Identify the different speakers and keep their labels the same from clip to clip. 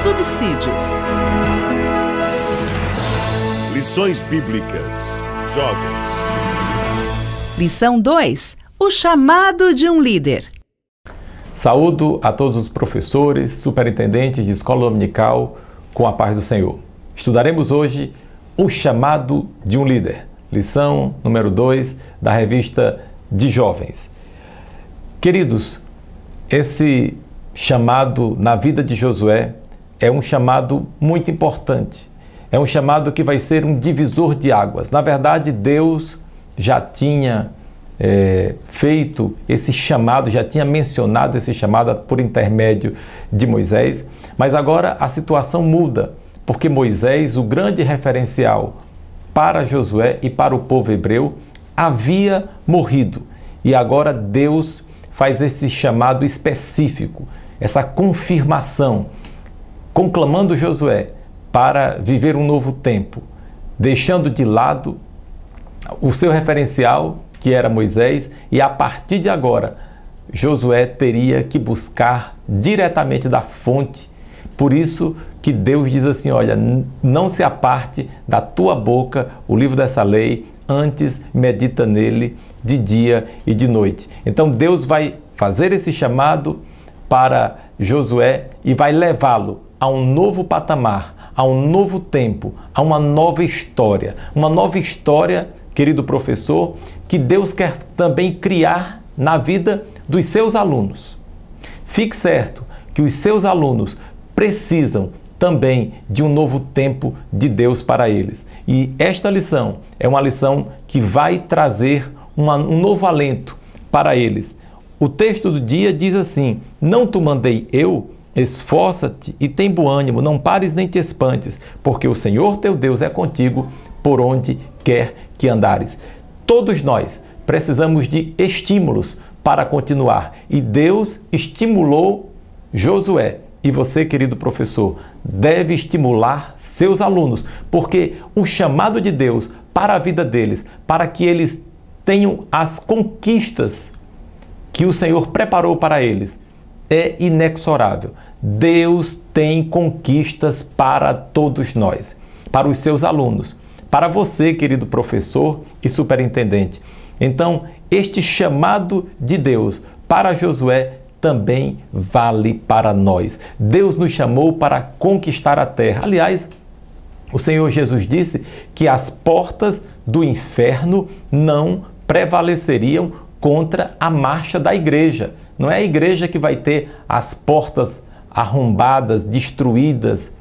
Speaker 1: Subsídios.
Speaker 2: Lições Bíblicas. Jovens.
Speaker 1: Lição 2. O chamado de um líder.
Speaker 3: Saúdo a todos os professores, superintendentes de escola dominical com a paz do Senhor. Estudaremos hoje o chamado de um líder. Lição número 2 da revista de jovens. Queridos, esse chamado na vida de Josué é um chamado muito importante. É um chamado que vai ser um divisor de águas. Na verdade, Deus já tinha feito esse chamado, já tinha mencionado esse chamado por intermédio de Moisés, mas agora a situação muda, porque Moisés, o grande referencial para Josué e para o povo hebreu, havia morrido. E agora Deus faz esse chamado específico, essa confirmação, conclamando Josué para viver um novo tempo, deixando de lado o seu referencial, que era Moisés, e a partir de agora, Josué teria que buscar diretamente da fonte. Por isso que Deus diz assim, olha, não se aparte da tua boca o livro dessa lei, antes medita nele de dia e de noite. Então Deus vai fazer esse chamado para Josué e vai levá-lo a um novo patamar, a um novo tempo, a uma nova história. Uma nova história, querido professor, que Deus quer também criar na vida dos seus alunos. Fique certo que os seus alunos precisam também de um novo tempo de Deus para eles. E esta lição é uma lição que vai trazer um novo alento para eles. O texto do dia diz assim: não te mandei eu? Esforça-te e tem bom ânimo, não pares nem te espantes, porque o Senhor teu Deus é contigo por onde quer que andares. Todos nós precisamos de estímulos para continuar, e Deus estimulou Josué. E você, querido professor, deve estimular seus alunos, porque o chamado de Deus para a vida deles, para que eles tenham as conquistas que o Senhor preparou para eles, é inexorável. Deus tem conquistas para todos nós, para os seus alunos, para você, querido professor e superintendente. Então, este chamado de Deus para Josué também vale para nós. Deus nos chamou para conquistar a terra. Aliás, o Senhor Jesus disse que as portas do inferno não prevaleceriam contra a marcha da igreja. Não é a igreja que vai ter as portas arrombadas, destruídas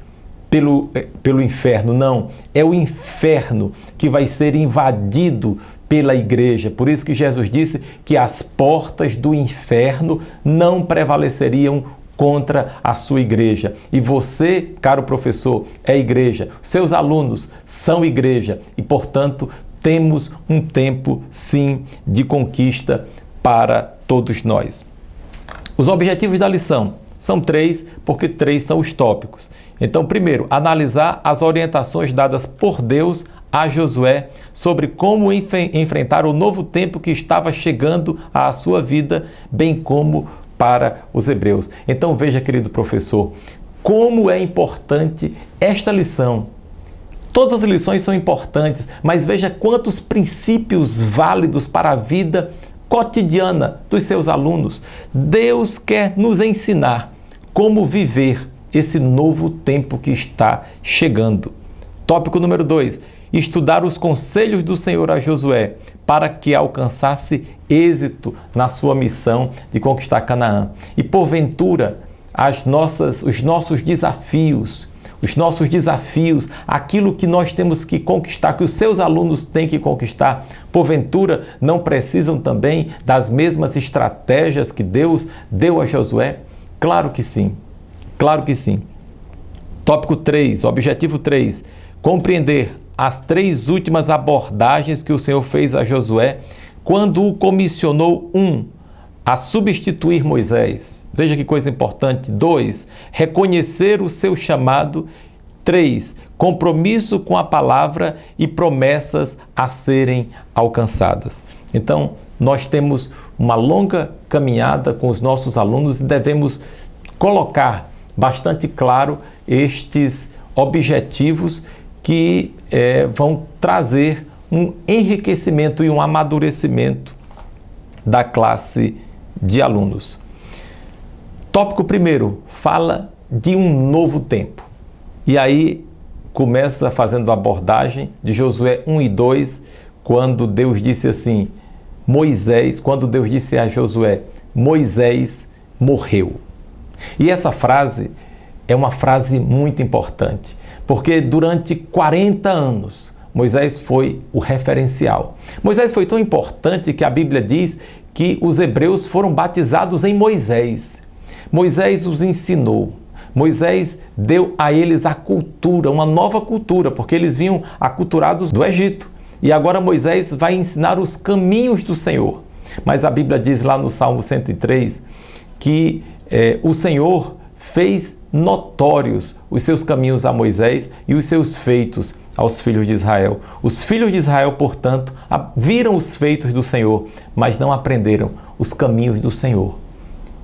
Speaker 3: pelo inferno, não. É o inferno que vai ser invadido pela igreja. Por isso que Jesus disse que as portas do inferno não prevaleceriam contra a sua igreja. E você, caro professor, é igreja. Seus alunos são igreja e, portanto, temos um tempo, sim, de conquista para todos nós. Os objetivos da lição são 3, porque 3 são os tópicos. Então, primeiro, analisar as orientações dadas por Deus a Josué sobre como enfrentar o novo tempo que estava chegando à sua vida, bem como para os hebreus. Então, veja, querido professor, como é importante esta lição. Todas as lições são importantes, mas veja quantos princípios válidos para a vida cotidiana dos seus alunos. Deus quer nos ensinar como viver esse novo tempo que está chegando. Tópico número 2. Estudar os conselhos do Senhor a Josué para que alcançasse êxito na sua missão de conquistar Canaã. E porventura, os nossos desafios, aquilo que nós temos que conquistar, que os seus alunos têm que conquistar, porventura não precisam também das mesmas estratégias que Deus deu a Josué? Claro que sim. Claro que sim. Tópico 3, objetivo 3, compreender as 3 últimas abordagens que o Senhor fez a Josué quando o comissionou: 1, a substituir Moisés. Veja que coisa importante. 2, reconhecer o seu chamado. 3, compromisso com a palavra e promessas a serem alcançadas. Então, nós temos uma longa caminhada com os nossos alunos e devemos colocar bastante claro estes objetivos que vão trazer um enriquecimento e um amadurecimento da classe de alunos. Tópico 1, fala de um novo tempo. E aí começa fazendo a abordagem de Josué 1 e 2, quando Deus disse assim, quando Deus disse a Josué, Moisés morreu. E essa frase é uma frase muito importante, porque durante 40 anos Moisés foi o referencial. Moisés foi tão importante que a Bíblia diz que os hebreus foram batizados em Moisés. Moisés os ensinou. Moisés deu a eles a cultura, uma nova cultura, porque eles vinham aculturados do Egito. E agora Moisés vai ensinar os caminhos do Senhor. Mas a Bíblia diz lá no Salmo 103 que o Senhor fez notórios os seus caminhos a Moisés e os seus feitos aos filhos de Israel. Os filhos de Israel, portanto, viram os feitos do Senhor, mas não aprenderam os caminhos do Senhor.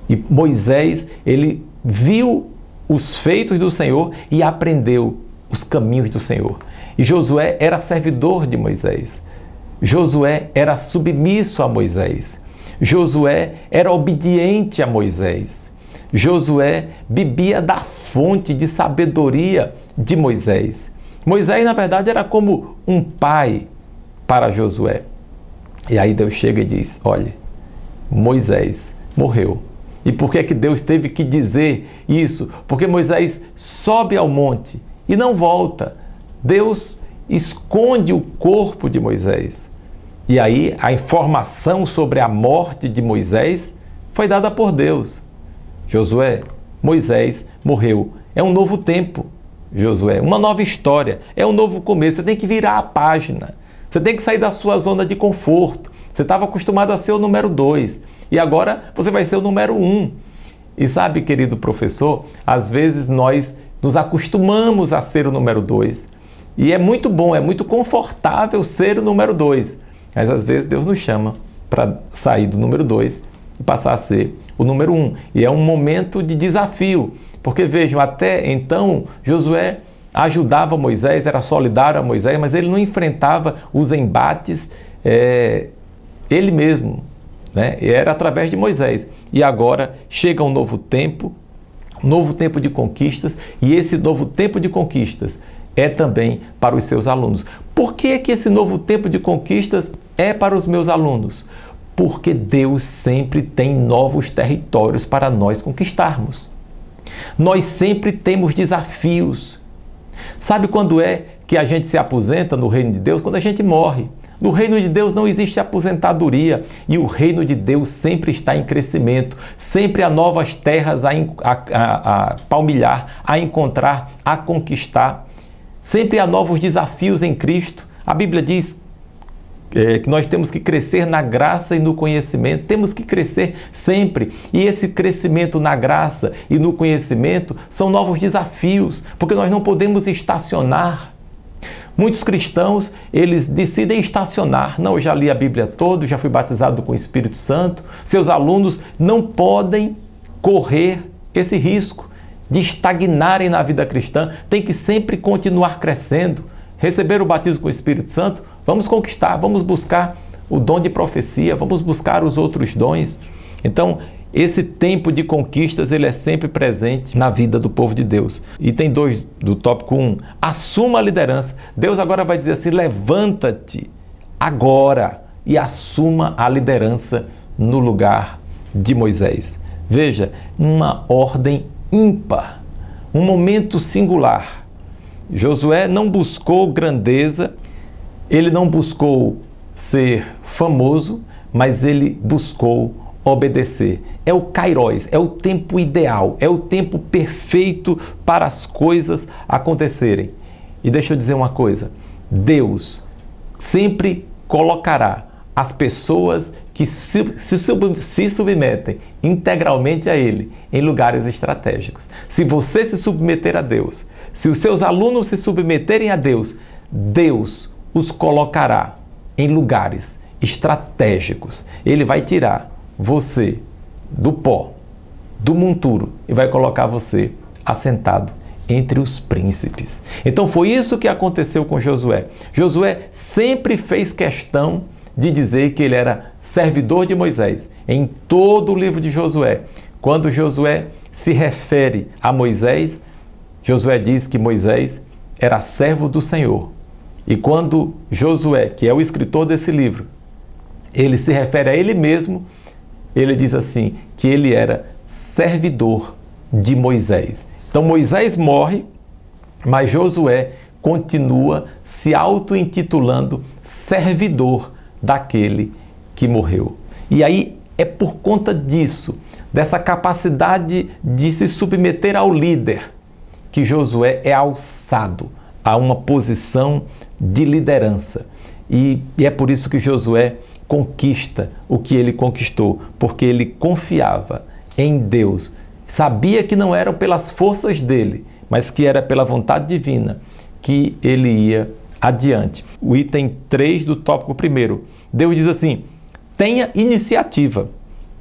Speaker 3: E Moisés, ele viu os feitos do Senhor e aprendeu os caminhos do Senhor. E Josué era servidor de Moisés. Josué era submisso a Moisés. Josué era obediente a Moisés. Josué bebia da fonte de sabedoria de Moisés. Moisés, na verdade, era como um pai para Josué. E aí Deus chega e diz, olha, Moisés morreu. E por que Deus teve que dizer isso? Porque Moisés sobe ao monte e não volta. Deus esconde o corpo de Moisés. E aí a informação sobre a morte de Moisés foi dada por Deus. Josué, Moisés morreu. É um novo tempo, Josué, uma nova história, é um novo começo. Você tem que virar a página. Você tem que sair da sua zona de conforto. Você estava acostumado a ser o número 2 e agora você vai ser o número 1. E sabe, querido professor, às vezes nós nos acostumamos a ser o número 2. E é muito bom, é muito confortável ser o número 2. Mas às vezes Deus nos chama para sair do número 2 e passar a ser o número 1. E é um momento de desafio, porque vejam, até então Josué ajudava Moisés, era solidário a Moisés, mas ele não enfrentava os embates ele mesmo, né? Era através de Moisés. E agora chega um novo tempo de conquistas, e esse novo tempo de conquistas é também para os seus alunos. Por que esse novo tempo de conquistas é para os meus alunos? Porque Deus sempre tem novos territórios para nós conquistarmos. Nós sempre temos desafios. Sabe quando é que a gente se aposenta no reino de Deus? Quando a gente morre. No reino de Deus não existe aposentadoria e o reino de Deus sempre está em crescimento, sempre há novas terras a palmilhar, a encontrar, a conquistar. Sempre há novos desafios em Cristo. A Bíblia diz que nós temos que crescer na graça e no conhecimento, temos que crescer sempre. E esse crescimento na graça e no conhecimento são novos desafios, porque nós não podemos estacionar. Muitos cristãos, eles decidem estacionar. Não, eu já li a Bíblia toda, já fui batizado com o Espírito Santo. Seus alunos não podem correr esse risco de estagnarem na vida cristã. Tem que sempre continuar crescendo. Receber o batismo com o Espírito Santo, vamos conquistar, vamos buscar o dom de profecia, vamos buscar os outros dons. Então, esse tempo de conquistas, ele é sempre presente na vida do povo de Deus. E tem 2 do tópico 1. Assuma a liderança. Deus agora vai dizer assim, levanta-te agora e assuma a liderança no lugar de Moisés. Veja, uma ordem ímpar, um momento singular. Josué não buscou grandeza, ele não buscou ser famoso, mas ele buscou obedecer. É o kairos, é o tempo ideal, é o tempo perfeito para as coisas acontecerem. E deixa eu dizer uma coisa, Deus sempre colocará as pessoas que se submetem integralmente a Ele em lugares estratégicos. Se você se submeter a Deus, se os seus alunos se submeterem a Deus, Deus os colocará em lugares estratégicos. Ele vai tirar você do pó, do monturo, e vai colocar você assentado entre os príncipes. Então foi isso que aconteceu com Josué. Josué sempre fez questão de dizer que ele era servidor de Moisés. Em todo o livro de Josué, quando Josué se refere a Moisés, Josué diz que Moisés era servo do Senhor. E quando Josué, que é o escritor desse livro, ele se refere a ele mesmo, ele diz assim, que ele era servidor de Moisés. Então Moisés morre, mas Josué continua se auto-intitulando servidor daquele que morreu. E aí é por conta disso, dessa capacidade de se submeter ao líder, que Josué é alçado a uma posição de liderança. E é por isso que Josué conquista o que ele conquistou, porque ele confiava em Deus. Sabia que não era pelas forças dele, mas que era pela vontade divina que ele ia adiante. O item 3 do tópico 1. Deus diz assim, tenha iniciativa,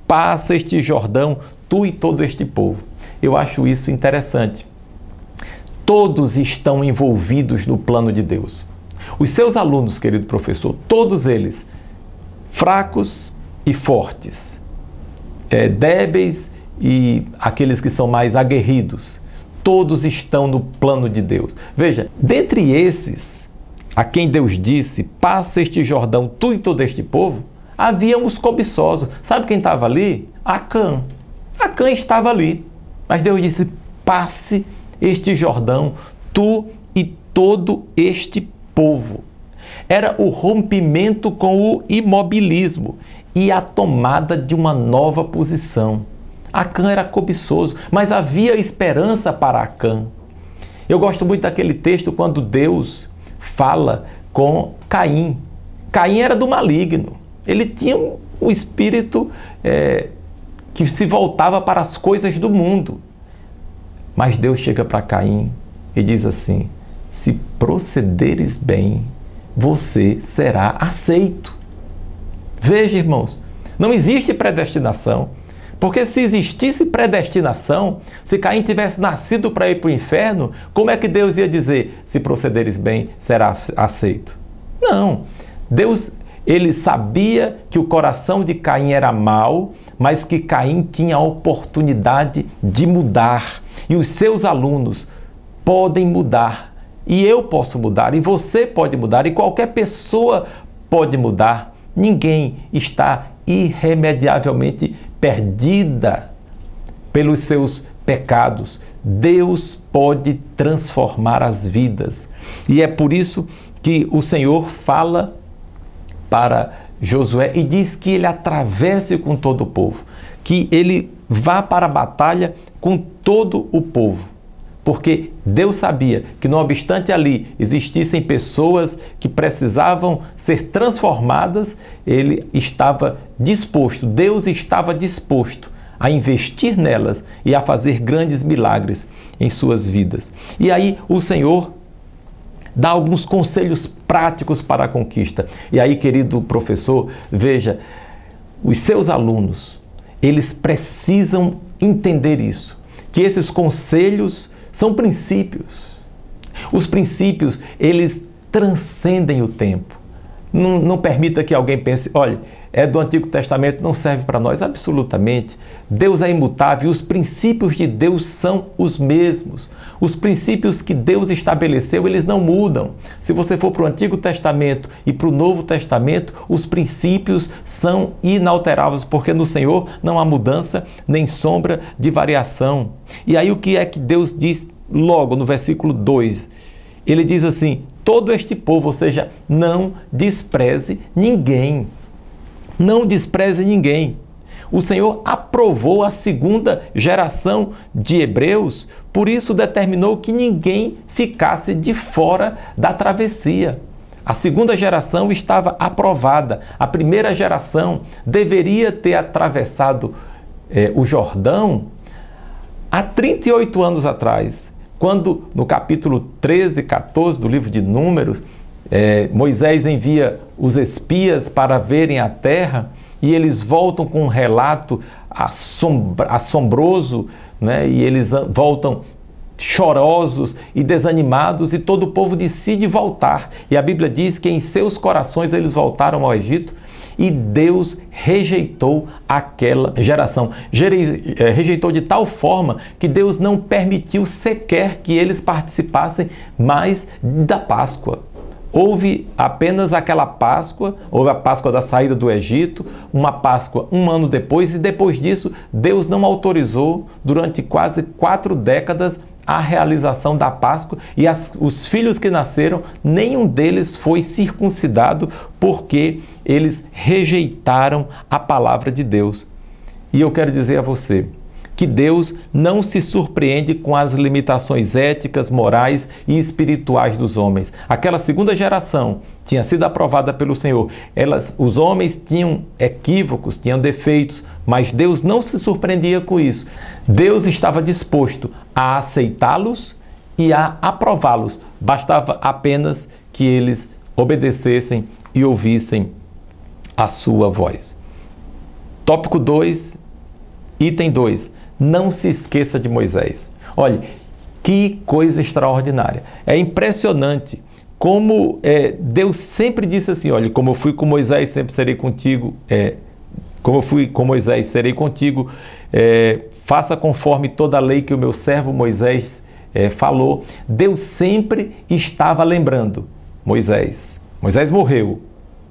Speaker 3: passa este Jordão, tu e todo este povo. Eu acho isso interessante. Todos estão envolvidos no plano de Deus. Os seus alunos, querido professor, todos eles, fracos e fortes, débeis e aqueles que são mais aguerridos, todos estão no plano de Deus. Veja, dentre esses, a quem Deus disse, passa este Jordão, tu e todo este povo, havia os cobiçosos. Sabe quem estava ali? Acã. Acã estava ali. Mas Deus disse, passe este Jordão, tu e todo este povo. Era o rompimento com o imobilismo e a tomada de uma nova posição. Acã era cobiçoso, mas havia esperança para Acã. Eu gosto muito daquele texto quando Deus fala com Caim. Caim era do maligno. Ele tinha um espírito que se voltava para as coisas do mundo. Mas Deus chega para Caim e diz assim, se procederes bem, você será aceito. Veja, irmãos, não existe predestinação. Porque se existisse predestinação, se Caim tivesse nascido para ir para o inferno, como é que Deus ia dizer, se procederes bem, será aceito? Não. Deus, ele sabia que o coração de Caim era mau, mas que Caim tinha a oportunidade de mudar. E os seus alunos podem mudar. E eu posso mudar, e você pode mudar, e qualquer pessoa pode mudar. Ninguém está irremediavelmente perdida pelos seus pecados. Deus pode transformar as vidas. E é por isso que o Senhor fala para Josué e diz que ele atravesse com todo o povo, que ele vá para a batalha com todo o povo. Porque Deus sabia que, não obstante ali existissem pessoas que precisavam ser transformadas, ele estava disposto, Deus estava disposto a investir nelas e a fazer grandes milagres em suas vidas. E aí o Senhor dá alguns conselhos práticos para a conquista. E aí, querido professor, veja, os seus alunos, eles precisam entender isso, que esses conselhos são princípios. Os princípios, eles transcendem o tempo. Não permita que alguém pense, olha, é do Antigo Testamento, não serve para nós. Absolutamente. Deus é imutável e os princípios de Deus são os mesmos. Os princípios que Deus estabeleceu, eles não mudam. Se você for para o Antigo Testamento e para o Novo Testamento, os princípios são inalteráveis, porque no Senhor não há mudança nem sombra de variação. E aí o que é que Deus diz logo no versículo 2? Ele diz assim, todo este povo, ou seja, não despreze ninguém. Não despreze ninguém. O Senhor aprovou a segunda geração de hebreus, por isso determinou que ninguém ficasse de fora da travessia. A segunda geração estava aprovada. A primeira geração deveria ter atravessado o Jordão há 38 anos atrás, quando no capítulo 13 e 14 do livro de Números, Moisés envia os espias para verem a terra e eles voltam com um relato assombroso, né? E eles voltam chorosos e desanimados, e todo o povo decide voltar. E a Bíblia diz que em seus corações eles voltaram ao Egito, e Deus rejeitou aquela geração. Rejeitou de tal forma que Deus não permitiu sequer que eles participassem mais da Páscoa. Houve apenas aquela Páscoa, houve a Páscoa da saída do Egito, uma Páscoa um ano depois, e depois disso Deus não autorizou durante quase 4 décadas a realização da Páscoa, e os filhos que nasceram, nenhum deles foi circuncidado, porque eles rejeitaram a palavra de Deus. E eu quero dizer a você que Deus não se surpreende com as limitações éticas, morais e espirituais dos homens. Aquela segunda geração tinha sido aprovada pelo Senhor. Os homens tinham equívocos, tinham defeitos, mas Deus não se surpreendia com isso. Deus estava disposto a aceitá-los e a aprová-los. Bastava apenas que eles obedecessem e ouvissem a sua voz. Tópico 2, item 2. Não se esqueça de Moisés. Olha, que coisa extraordinária. É impressionante como Deus sempre disse assim, olha, como eu fui com Moisés, sempre serei contigo. Como eu fui com Moisés, serei contigo. Faça conforme toda a lei que o meu servo Moisés falou. Deus sempre estava lembrando Moisés. Moisés morreu,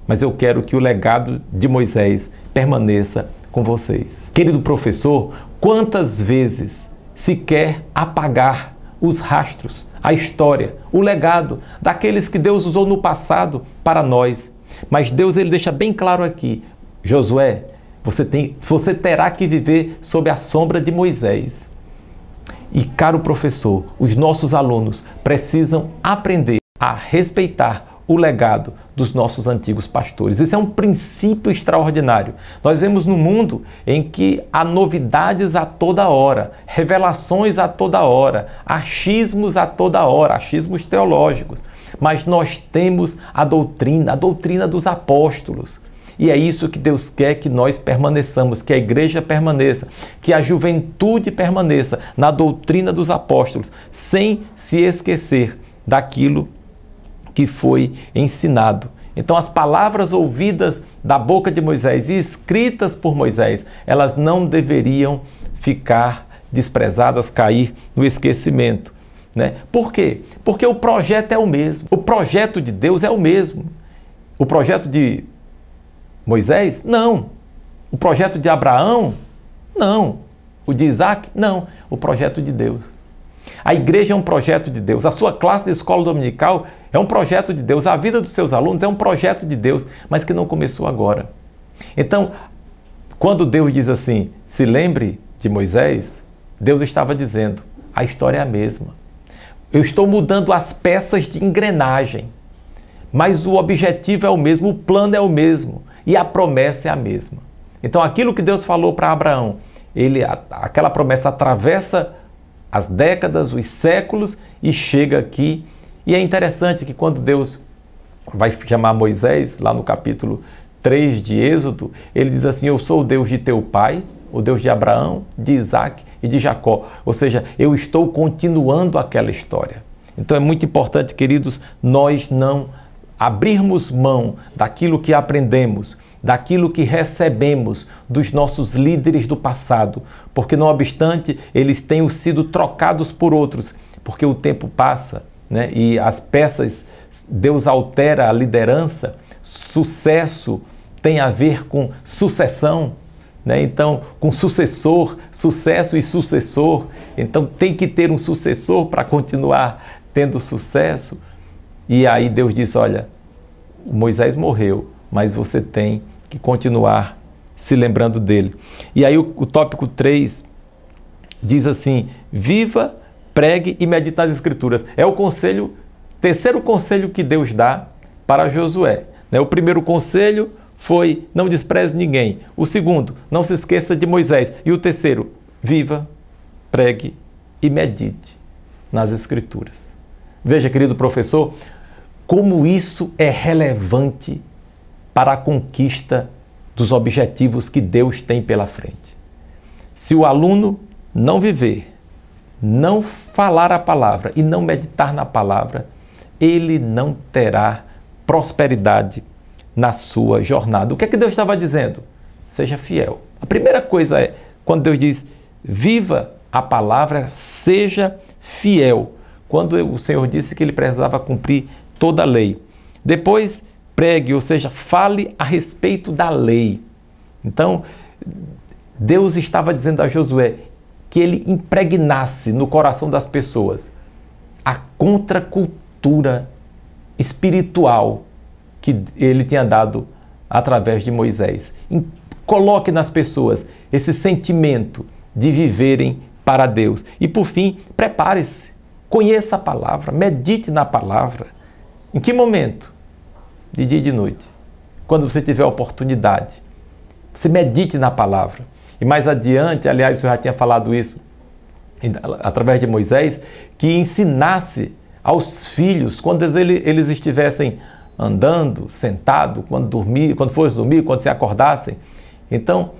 Speaker 3: mas eu quero que o legado de Moisés permaneça com vocês. Querido professor, quantas vezes se quer apagar os rastros, a história, o legado daqueles que Deus usou no passado para nós? Mas Deus ele deixa bem claro aqui, Josué, você terá que viver sob a sombra de Moisés. E caro professor, os nossos alunos precisam aprender a respeitar o legado dos nossos antigos pastores. Isso é um princípio extraordinário. Nós vemos no mundo em que há novidades a toda hora, revelações a toda hora, achismos a toda hora, achismos teológicos. Mas nós temos a doutrina dos apóstolos. E é isso que Deus quer que nós permaneçamos, que a igreja permaneça, que a juventude permaneça na doutrina dos apóstolos, sem se esquecer daquilo que foi ensinado. Então as palavras ouvidas da boca de Moisés e escritas por Moisés, elas não deveriam ficar desprezadas, cair no esquecimento, né? Por quê? Porque o projeto é o mesmo. O projeto de Deus é o mesmo. O projeto de Moisés? Não. O projeto de Abraão? Não. O de Isaac? Não. O projeto de Deus. A igreja é um projeto de Deus. A sua classe de escola dominical é um projeto de Deus. A vida dos seus alunos é um projeto de Deus, mas que não começou agora. Então, quando Deus diz assim, se lembre de Moisés, Deus estava dizendo, a história é a mesma. Eu estou mudando as peças de engrenagem, mas o objetivo é o mesmo, o plano é o mesmo e a promessa é a mesma. Então, aquilo que Deus falou para Abraão, aquela promessa atravessa as décadas, os séculos e chega aqui. E é interessante que quando Deus vai chamar Moisés, lá no capítulo 3 de Êxodo, ele diz assim, eu sou o Deus de teu pai, o Deus de Abraão, de Isaac e de Jacó. Ou seja, eu estou continuando aquela história. Então é muito importante, queridos, nós não abrirmos mão daquilo que aprendemos, daquilo que recebemos dos nossos líderes do passado, porque não obstante eles tenham sido trocados por outros, porque o tempo passa, né? E as peças, Deus altera a liderança, sucesso tem a ver com sucessão, né? Então, com sucessor, sucesso e sucessor, então tem que ter um sucessor para continuar tendo sucesso. E aí Deus disse, olha, Moisés morreu, mas você tem que continuar se lembrando dele. E aí o tópico 3 diz assim: viva, pregue e medite nas Escrituras. É o conselho, terceiro conselho que Deus dá para Josué. O primeiro conselho foi: não despreze ninguém. O segundo: não se esqueça de Moisés. E o terceiro: viva, pregue e medite nas Escrituras. Veja, querido professor, como isso é relevante para a conquista dos objetivos que Deus tem pela frente. Se o aluno não viver, não falar a palavra e não meditar na palavra, ele não terá prosperidade na sua jornada. O que é que Deus estava dizendo? Seja fiel. A primeira coisa é, quando Deus diz, viva a palavra, seja fiel. Quando o Senhor disse que ele precisava cumprir toda a lei. Depois, pregue, ou seja, fale a respeito da lei. Então, Deus estava dizendo a Josué que ele impregnasse no coração das pessoas a contracultura espiritual que ele tinha dado através de Moisés. Coloque nas pessoas esse sentimento de viverem para Deus. E por fim, prepare-se, conheça a palavra, medite na palavra. Em que momento? De dia e de noite. Quando você tiver a oportunidade, você medite na palavra. E mais adiante, aliás, eu já tinha falado isso através de Moisés, que ensinasse aos filhos, quando eles estivessem andando, sentado, quando fossem dormir, quando se acordassem. Então,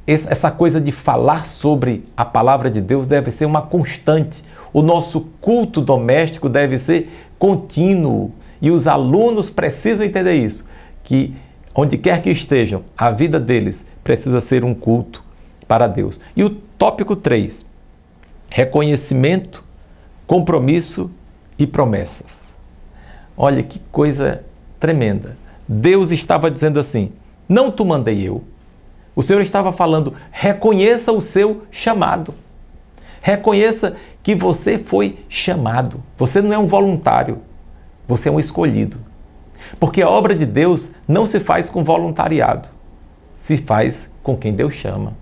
Speaker 3: essa coisa de falar sobre a palavra de Deus deve ser uma constante. O nosso culto doméstico deve ser contínuo. E os alunos precisam entender isso, que onde quer que estejam, a vida deles precisa ser um culto para Deus. E o tópico 3, reconhecimento, compromisso e promessas. Olha que coisa tremenda. Deus estava dizendo assim, não te mandei eu. O Senhor estava falando, reconheça o seu chamado. Reconheça que você foi chamado. Você não é um voluntário. Você é um escolhido. Porque a obra de Deus não se faz com voluntariado. Se faz com quem Deus chama.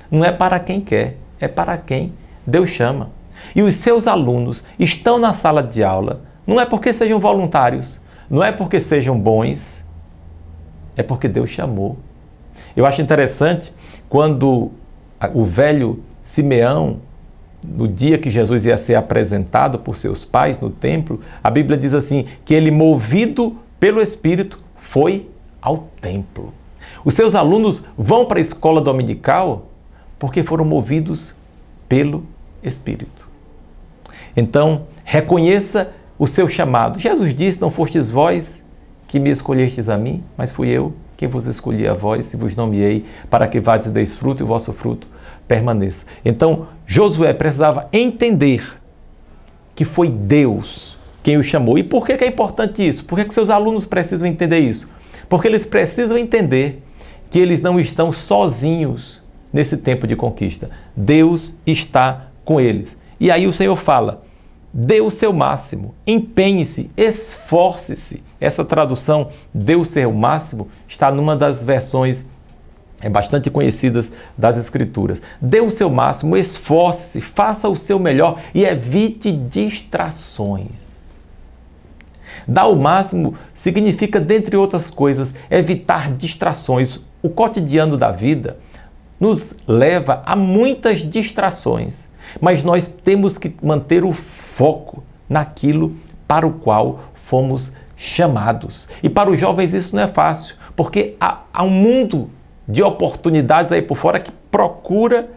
Speaker 3: Não é para quem quer, é para quem Deus chama. E os seus alunos estão na sala de aula, não é porque sejam voluntários, não é porque sejam bons, é porque Deus chamou. Eu acho interessante quando o velho Simeão, no dia que Jesus ia ser apresentado por seus pais no templo, a Bíblia diz assim, que ele, movido pelo Espírito, foi ao templo. Os seus alunos vão para a escola dominical porque foram movidos pelo Espírito. Então, reconheça o seu chamado. Jesus disse, não fostes vós que me escolhestes a mim, mas fui eu quem vos escolhi a vós e vos nomeei para que vades e deis fruto e o vosso fruto permaneça. Então, Josué precisava entender que foi Deus quem o chamou. E por que é importante isso? Por que seus alunos precisam entender isso? Porque eles precisam entender que eles não estão sozinhos nesse tempo de conquista. Deus está com eles. E aí o Senhor fala, dê o seu máximo, empenhe-se, esforce-se. Essa tradução, dê o seu máximo, está numa das versões bastante conhecidas das Escrituras. Dê o seu máximo, esforce-se, faça o seu melhor e evite distrações. Dar o máximo significa, dentre outras coisas, evitar distrações. O cotidiano da vida nos leva a muitas distrações, mas nós temos que manter o foco naquilo para o qual fomos chamados. E para os jovens isso não é fácil, porque há um mundo de oportunidades aí por fora que procura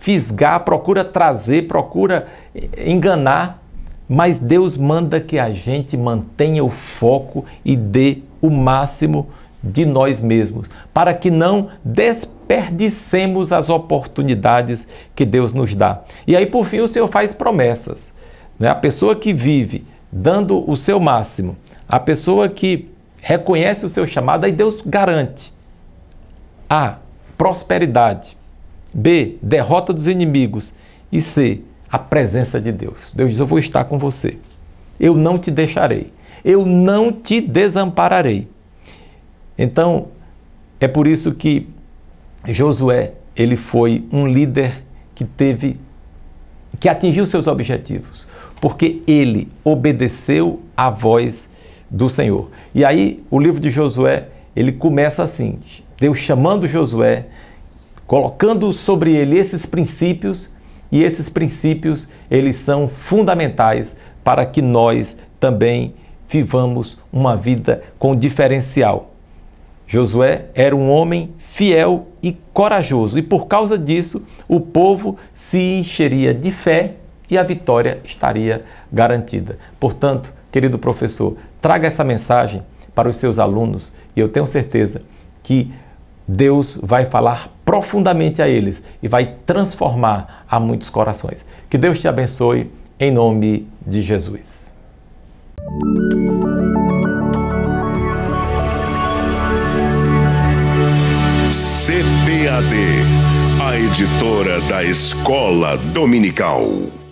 Speaker 3: fisgar, procura trazer, procura enganar, mas Deus manda que a gente mantenha o foco e dê o máximo de nós mesmos, para que não desperdicemos as oportunidades que Deus nos dá. E aí, por fim, o Senhor faz promessas. A pessoa que vive dando o seu máximo, a pessoa que reconhece o seu chamado, aí Deus garante A, prosperidade, B, derrota dos inimigos e C, a presença de Deus. Deus diz, eu vou estar com você. Eu não te deixarei. Eu não te desampararei. Então, é por isso que Josué, ele foi um líder que atingiu seus objetivos, porque ele obedeceu à voz do Senhor. E aí, o livro de Josué, ele começa assim, Deus chamando Josué, colocando sobre ele esses princípios, e esses princípios, eles são fundamentais para que nós também vivamos uma vida com diferencial. Josué era um homem fiel e corajoso, e por causa disso, o povo se encheria de fé e a vitória estaria garantida. Portanto, querido professor, traga essa mensagem para os seus alunos e eu tenho certeza que Deus vai falar profundamente a eles e vai transformar a muitos corações. Que Deus te abençoe em nome de Jesus.
Speaker 2: CPAD, a editora da Escola Dominical.